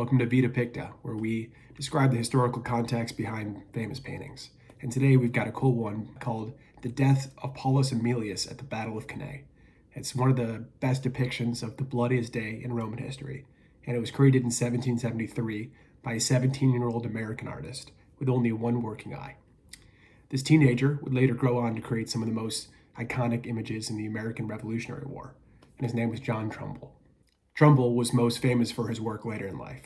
Welcome to Vita Picta, where we describe the historical context behind famous paintings. And today we've got a cool one called The Death of Paulis Aemilius at the Battle of Cannae. It's one of the best depictions of the bloodiest day in Roman history, and it was created in 1773 by a 17-year-old American artist with only one working eye. This teenager would later grow on to create some of the most iconic images in the American Revolutionary War, and his name was John Trumbull. Trumbull was most famous for his work later in life.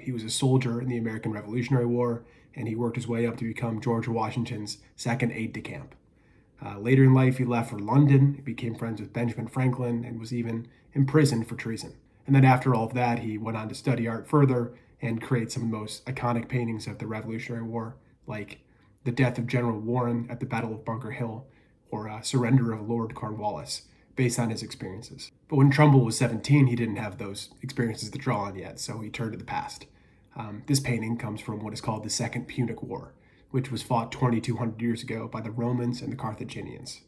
He was a soldier in the American Revolutionary War, and he worked his way up to become George Washington's second aide-de-camp. Later in life, he left for London, he became friends with Benjamin Franklin, and was even imprisoned for treason. And then after all of that, he went on to study art further and create some of the most iconic paintings of the Revolutionary War, like the death of General Warren at the Battle of Bunker Hill, or surrender of Lord Cornwallis, based on his experiences. But when Trumbull was 17, he didn't have those experiences to draw on yet, so he turned to the past. This painting comes from what is called the Second Punic War, which was fought 2,200 years ago by the Romans and the Carthaginians.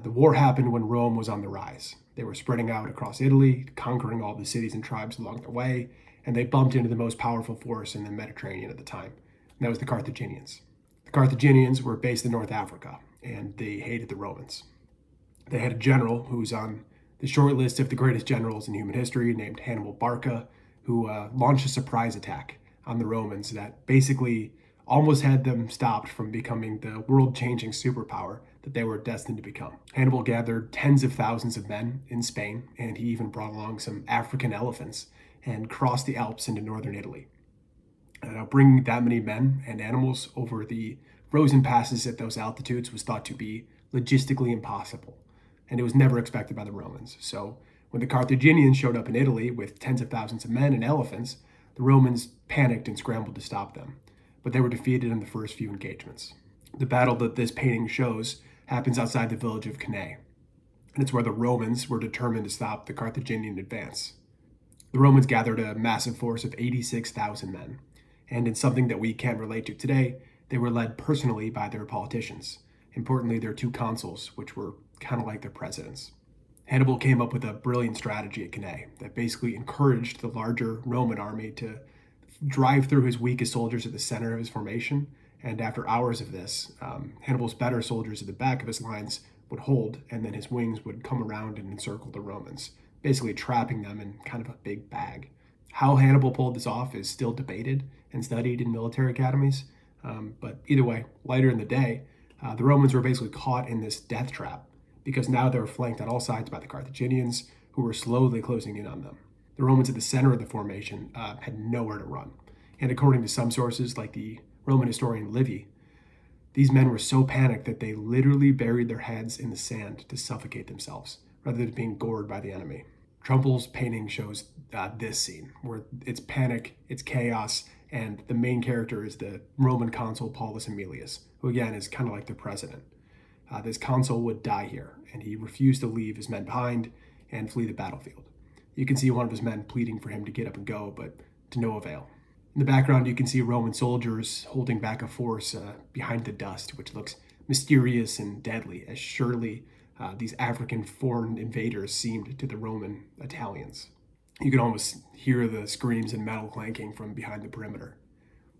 The war happened when Rome was on the rise. They were spreading out across Italy, conquering all the cities and tribes along their way, and they bumped into the most powerful force in the Mediterranean at the time, and that was the Carthaginians. The Carthaginians were based in North Africa, and they hated the Romans. They had a general who was on the short list of the greatest generals in human history named Hannibal Barca, who launched a surprise attack on the Romans that basically almost had them stopped from becoming the world-changing superpower that they were destined to become. Hannibal gathered tens of thousands of men in Spain, and he even brought along some African elephants and crossed the Alps into northern Italy. Now, bringing that many men and animals over the frozen passes at those altitudes was thought to be logistically impossible, and it was never expected by the Romans. So when the Carthaginians showed up in Italy with tens of thousands of men and elephants, the Romans panicked and scrambled to stop them, but they were defeated in the first few engagements. The battle that this painting shows happens outside the village of Cannae, and it's where the Romans were determined to stop the Carthaginian advance. The Romans gathered a massive force of 86,000 men, and in something that we can't relate to today, they were led personally by their politicians. Importantly, their two consuls, which were kind of like their presidents. Hannibal came up with a brilliant strategy at Cannae that basically encouraged the larger Roman army to drive through his weakest soldiers at the center of his formation, and after hours of this, Hannibal's better soldiers at the back of his lines would hold, and then his wings would come around and encircle the Romans, basically trapping them in kind of a big bag. How Hannibal pulled this off is still debated and studied in military academies, but either way, later in the day, the Romans were basically caught in this death trap because now they were flanked on all sides by the Carthaginians, who were slowly closing in on them. The Romans at the center of the formation had nowhere to run. And according to some sources, like the Roman historian Livy, these men were so panicked that they literally buried their heads in the sand to suffocate themselves, rather than being gored by the enemy. Trumbull's painting shows this scene, where it's panic, it's chaos, and the main character is the Roman consul Paulis Aemilius, who again is kind of like the president. This consul would die here, and he refused to leave his men behind and flee the battlefield. You can see one of his men pleading for him to get up and go, but to no avail. In the background, you can see Roman soldiers holding back a force behind the dust, which looks mysterious and deadly, as surely these African foreign invaders seemed to the Roman Italians. You can almost hear the screams and metal clanking from behind the perimeter.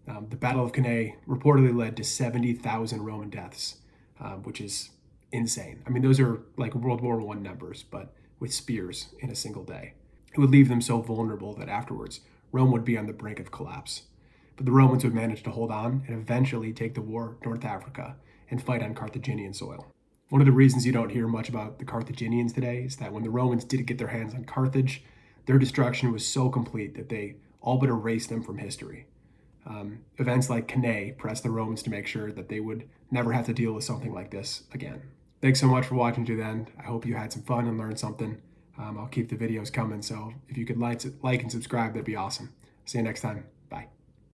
The Battle of Cannae reportedly led to 70,000 Roman deaths, which is insane. I mean, those are like World War I numbers, but with spears in a single day. It would leave them so vulnerable that afterwards, Rome would be on the brink of collapse. But the Romans would manage to hold on and eventually take the war to North Africa and fight on Carthaginian soil. One of the reasons you don't hear much about the Carthaginians today is that when the Romans did get their hands on Carthage, their destruction was so complete that they all but erased them from history. Events like Cannae pressed the Romans to make sure that they would never have to deal with something like this again. Thanks so much for watching to the end. I hope you had some fun and learned something. I'll keep the videos coming, so if you could like and subscribe, that'd be awesome. See you next time.